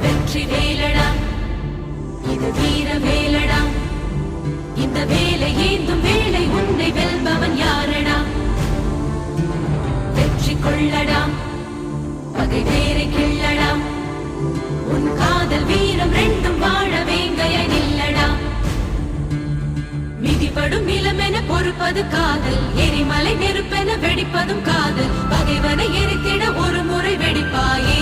வெற்றி வேலடா இது வீர வேலடா இந்த வேலை ஏந்தும் வேலை உன்னை வெல்பவன் யாரடா வெற்றி கொள்ளடா பகை வேரை கிள்ளடா உன் காதல் வீரம் ரெண்டும் வாழ வேங்கைய நில்லடா மிதிபடும் நிலமென பொறுப்பது காதல் எரிமலை நெருப்பென வெடிப்பதும் காதல் பகைவனை எரித்திட ஒரு முறை வெடிப்பாயே